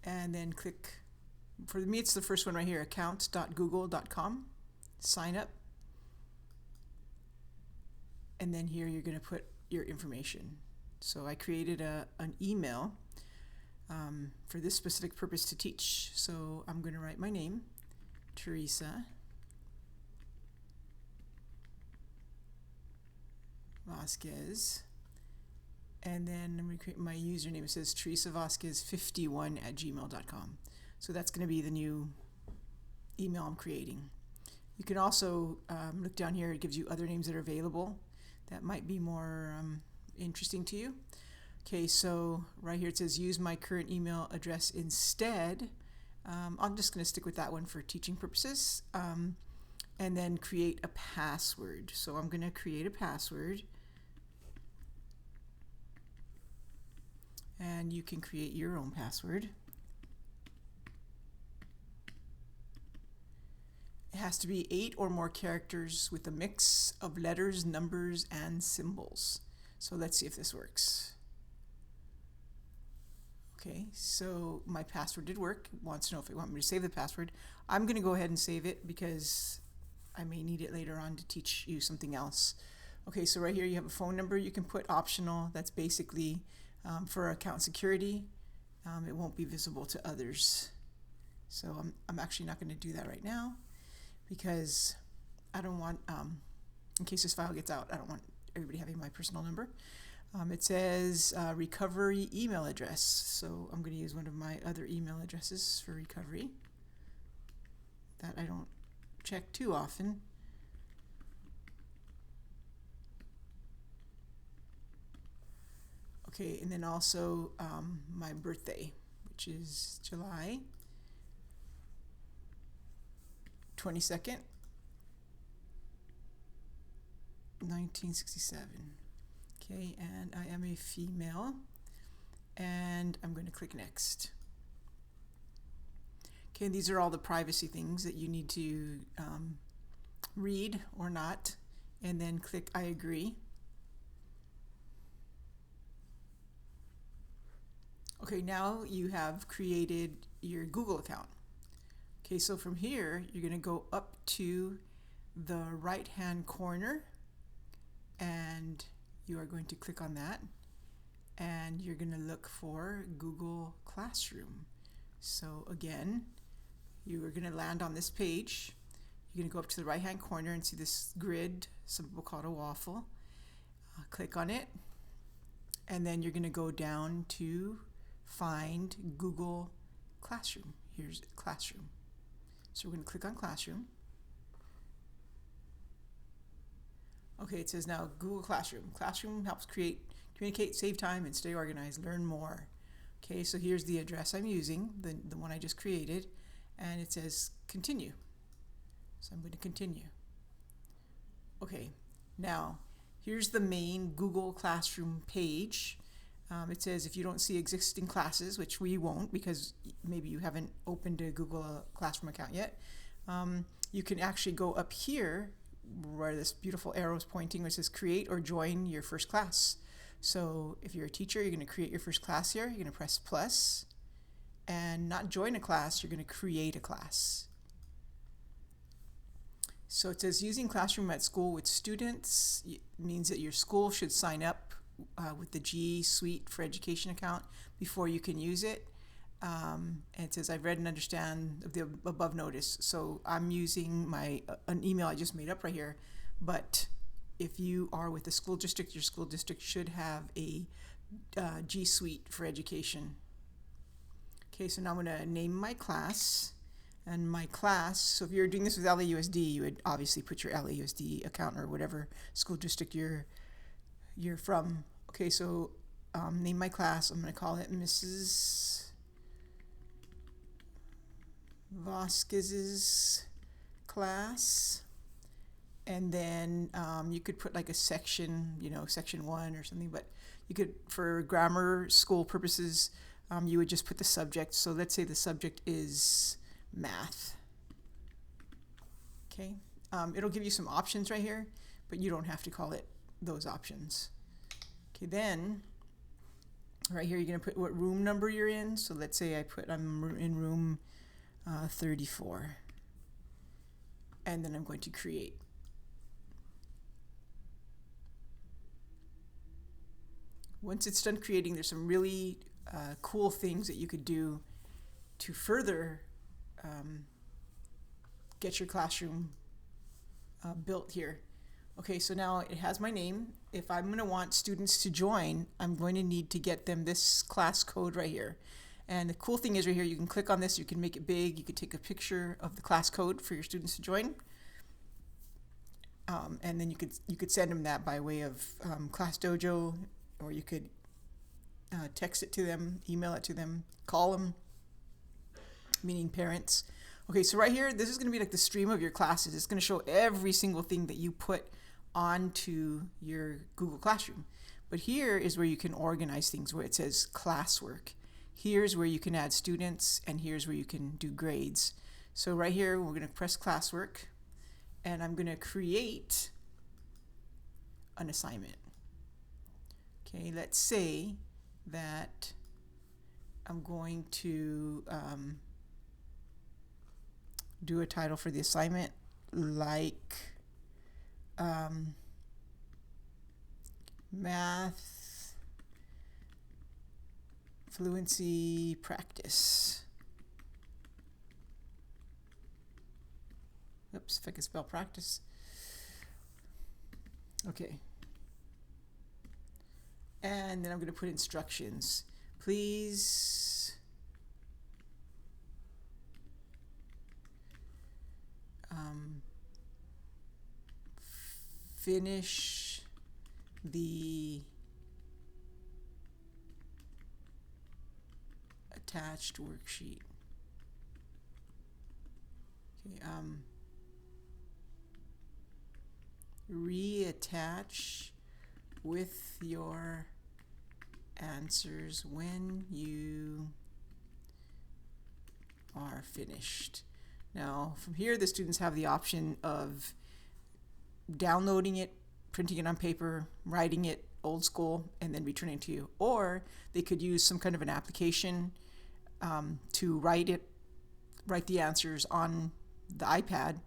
and then click, for me it's the first one right here, account.google.com, sign up, and then here you're going to put your information. So I created an email for this specific purpose to teach. So I'm going to write my name, Teresa Vasquez, and then I'm going to create my username. It says teresavasquez51@gmail.com. So that's going to be the new email I'm creating. You can also look down here. It gives you other names that are available that might be more interesting to you. Okay, so right here it says use my current email address instead. I'm just going to stick with that one for teaching purposes. And then create a password. So I'm going to create a password. And you can create your own password. It has to be 8 or more characters with a mix of letters, numbers, and symbols. So let's see if this works. Okay, so my password did work. It wants to know if it wants me to save the password. I'm going to go ahead and save it because I may need it later on to teach you something else. Okay, so right here you have a phone number you can put, optional. That's basically for account security. It won't be visible to others. So I'm actually not going to do that right now because I don't want, in case this file gets out, I don't want everybody having my personal number. It says recovery email address. So I'm going to use one of my other email addresses for recovery that I don't check too often. Okay, and then also my birthday, which is July 22nd, 1967. Okay, and I am a female, and I'm going to click next. Okay, and these are all the privacy things that you need to read or not, and then click I agree. Okay, now you have created your Google account. Okay, so from here, you're going to go up to the right-hand corner, and you are going to click on that, and you're going to look for Google Classroom. So again, you are going to land on this page. You're going to go up to the right-hand corner and see this grid, some people call it a waffle. Click on it, and then you're going to go down to find Google Classroom. Here's Classroom. So we're going to click on Classroom. Okay, it says now Google Classroom. Classroom helps communicate, save time, and stay organized. Learn more. Okay, so here's the address I'm using, the one I just created, and it says continue. So I'm going to continue. Okay, now here's the main Google Classroom page. It says if you don't see existing classes, which we won't because maybe you haven't opened a Google Classroom account yet, you can actually go up here where this beautiful arrow is pointing, which says create or join your first class. So if you're a teacher, you're going to create your first class here. You're going to press plus, and not join a class, you're going to create a class. So it says using Classroom at school with students means that your school should sign up with the G Suite for Education account before you can use it. And it says I've read and understand of the above notice. So I'm using an email I just made up right here, but if you are with a school district, your school district should have a G Suite for Education. Okay, so now I'm going to name my class, and my class, so if you're doing this with LAUSD, you would obviously put your LAUSD account or whatever school district you're from. Okay, so name my class. I'm going to call it Mrs. Vasquez's class, and then you could put like a section, section 1 or something, but you could, for grammar school purposes, you would just put the subject. So let's say the subject is math. Okay, it'll give you some options right here, but you don't have to call it those options. Okay, then Right here, you're going to put what room number you're in. So let's say I'm in room 34. And then I'm going to create. Once it's done creating, there's some really cool things that you could do to further get your classroom built here. Okay, so now it has my name. If I'm going to want students to join, I'm going to need to get them this class code right here. And the cool thing is right here, you can click on this, you can make it big, you can take a picture of the class code for your students to join. And then you could send them that by way of ClassDojo, or you could text it to them, email it to them, call them, meaning parents. Okay, so right here, this is going to be like the stream of your classes. It's going to show every single thing that you put onto your Google Classroom. But here is where you can organize things, where it says classwork. Here's where you can add students, and here's where you can do grades. So right here, we're going to press classwork, and I'm going to create an assignment. Okay, let's say that I'm going to do a title for the assignment like math fluency practice. Oops, if I can spell practice. Okay. And then I'm going to put instructions. Please finish the attached worksheet. Okay, reattach with your answers when you are finished. Now, from here, the students have the option of downloading it, printing it on paper, writing it old school, and then returning it to you. Or they could use some kind of an application to write the answers on the iPad,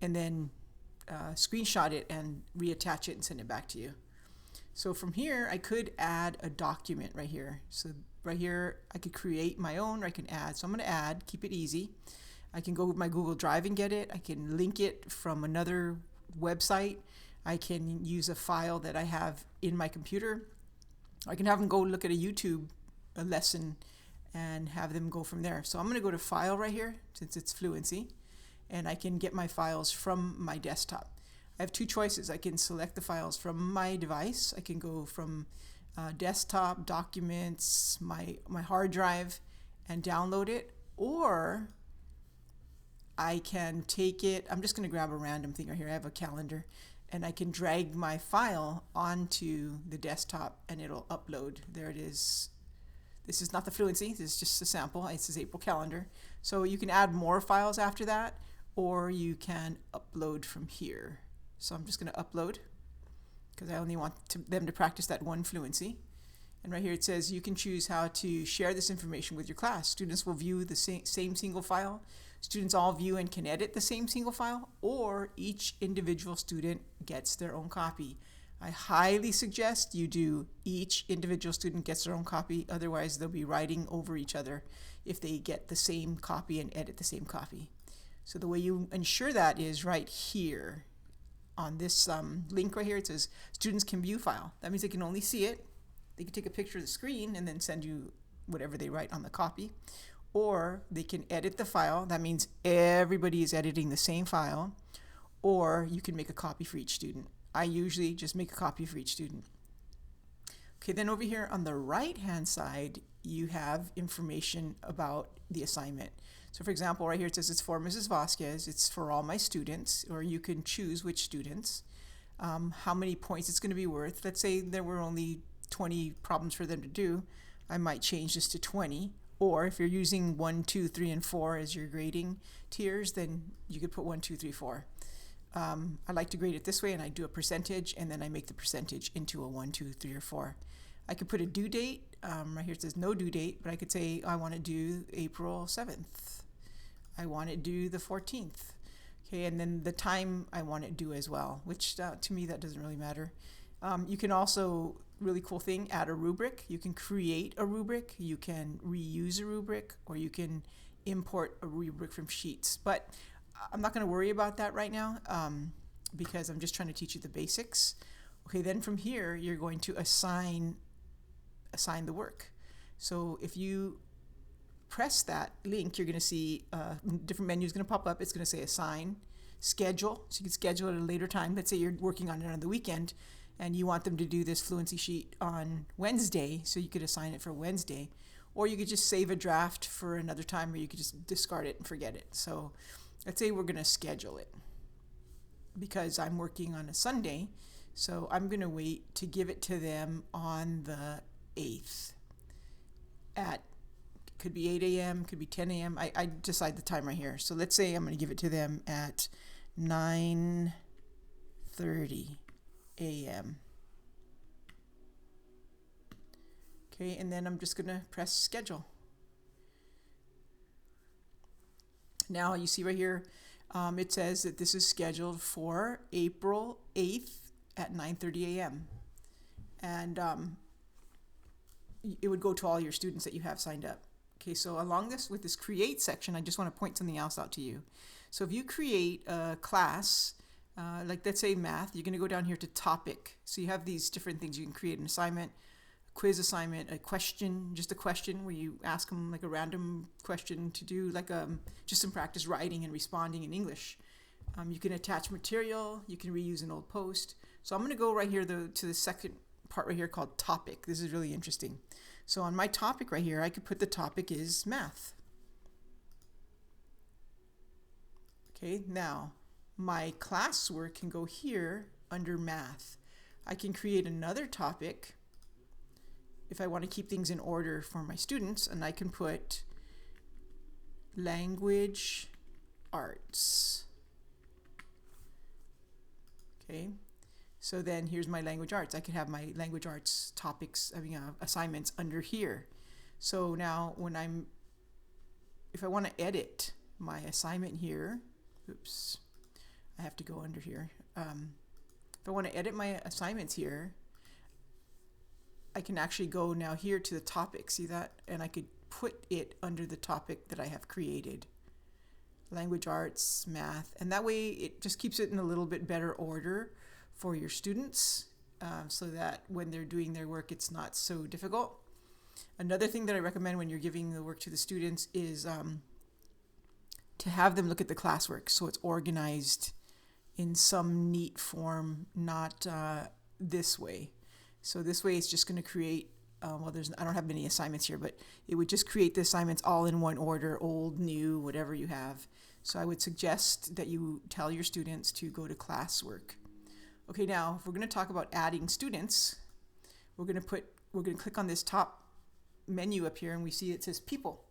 and then screenshot it and reattach it and send it back to you. So from here, I could add a document right here. So right here, I could create my own, or I can add. So I'm going to add, keep it easy. I can go with my Google Drive and get it. I can link it from another website. I can use a file that I have in my computer. I can have them go look at a YouTube lesson and have them go from there. So I'm going to go to File right here, since it's Fluency, and I can get my files from my desktop. I have two choices. I can select the files from my device. I can go from desktop, documents, my hard drive, and download it. Or I can take it, I'm just going to grab a random thing right here. I have a calendar, and I can drag my file onto the desktop and it'll upload. There it is. This is not the Fluency, this is just a sample. It says April calendar. So you can add more files after that, or you can upload from here. So I'm just going to upload because I only want them to practice that one Fluency. And right here it says you can choose how to share this information with your class. Students will view the same single file. Students all view and can edit the same single file, or each individual student gets their own copy. I highly suggest you do each individual student gets their own copy, otherwise they'll be writing over each other if they get the same copy and edit the same copy. So the way you ensure that is right here on this link right here. It says students can view file. That means they can only see it. They can take a picture of the screen and then send you whatever they write on the copy. Or they can edit the file. That means everybody is editing the same file. Or you can make a copy for each student. I usually just make a copy for each student. Okay, then over here on the right-hand side, you have information about the assignment. So for example, right here it says it's for Mrs. Vasquez. It's for all my students, or you can choose which students, how many points it's going to be worth. Let's say there were only 20 problems for them to do. I might change this to 20. Or if you're using 1, 2, 3, and 4 as your grading tiers, then you could put 1, 2, 3, 4. I like to grade it this way, and I do a percentage, and then I make the percentage into a 1, 2, 3, or 4. I could put a due date. Right here it says no due date, but I could say I want to do April 7th. I want it due the 14th. Okay, and then the time I want it due as well, which to me that doesn't really matter. You can also, really cool thing, add a rubric. You can create a rubric, you can reuse a rubric, or you can import a rubric from Sheets. But I'm not going to worry about that right now because I'm just trying to teach you the basics. Okay, then from here you're going to assign the work. So if you press that link, you're going to see different menus going to pop up. It's going to say assign, schedule. So you can schedule at a later time. Let's say you're working on it on the weekend and you want them to do this fluency sheet on Wednesday, so you could assign it for Wednesday. Or you could just save a draft for another time, or you could just discard it and forget it. So let's say we're going to schedule it because I'm working on a Sunday. So I'm going to wait to give it to them on the 8th at, could be 8 a.m., could be 10 a.m. I decide the time right here. So let's say I'm going to give it to them at 9:30 a.m. Okay, and then I'm just going to press schedule. Now you see right here, it says that this is scheduled for April 8th at 9:30 a.m. And it would go to all your students that you have signed up. Okay, so along this, with this create section, I just want to point something else out to you. So if you create a class, like let's say math, you're going to go down here to topic. So you have these different things. You can create an assignment, a quiz assignment, a question, just a question where you ask them like a random question to do like just some practice writing and responding in English. You can attach material, you can reuse an old post. So I'm going to go right here to the second part right here called topic. This is really interesting. So on my topic right here, I could put the topic is math. Okay, now my classwork can go here under math. I can create another topic if I want to keep things in order for my students, and I can put language arts. Okay, so then here's my language arts. I could have my language arts topics, assignments under here. So now if I want to edit my assignment here, oops, I have to go under here. If I want to edit my assignments here, I can actually go now here to the topic, see that? And I could put it under the topic that I have created. Language arts, math, and that way it just keeps it in a little bit better order for your students so that when they're doing their work it's not so difficult. Another thing that I recommend when you're giving the work to the students is to have them look at the classwork so it's organized in some neat form, not this way. So this way it's just going to create, I don't have many assignments here, but it would just create the assignments all in one order, old, new, whatever you have. So I would suggest that you tell your students to go to classwork. Okay, now if we're going to talk about adding students, we're going to click on this top menu up here and we see it says people.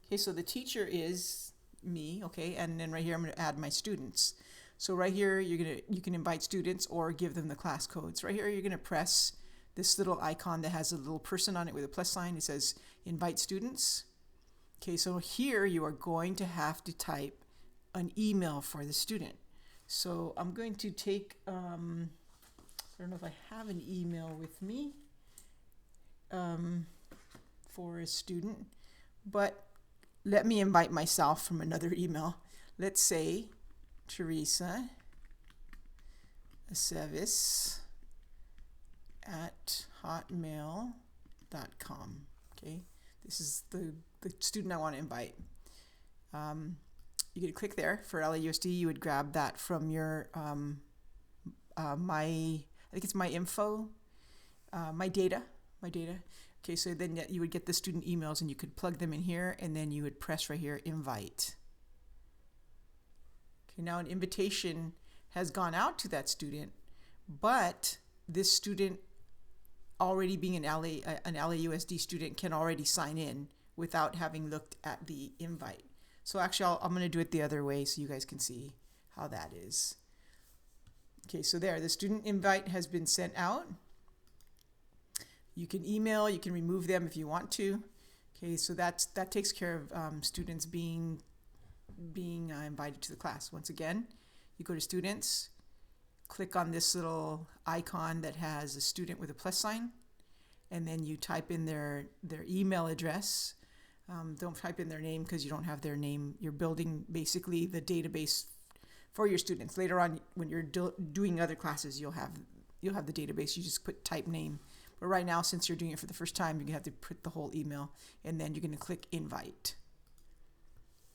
Okay, so the teacher is me, okay, and then right here I'm going to add my students. So right here you can invite students or give them the class codes. Right here you're going to press this little icon that has a little person on it with a plus sign. It says invite students. Okay, so here you are going to have to type an email for the student. So I'm going to take, I don't know if I have an email with me for a student, but let me invite myself from another email. Let's say Teresa Aceves at hotmail.com. Okay, this is the student I want to invite. You could click there for LAUSD. You would grab that from your I think it's my info, my data. Okay, so then you would get the student emails and you could plug them in here, and then you would press right here invite. Okay, now an invitation has gone out to that student, but this student already being an LAUSD student can already sign in without having looked at the invite. So actually I'm going to do it the other way so you guys can see how that is. Okay, so there, the student invite has been sent out. You can email, you can remove them if you want to. Okay, so that takes care of students being invited to the class. Once again, you go to students, click on this little icon that has a student with a plus sign, and then you type in their email address. Don't type in their name because you don't have their name. You're building basically the database for your students. Later on, when you're doing other classes, you'll have the database. You just type name. But right now, since you're doing it for the first time, you're gonna have to put the whole email, and then you're gonna click invite.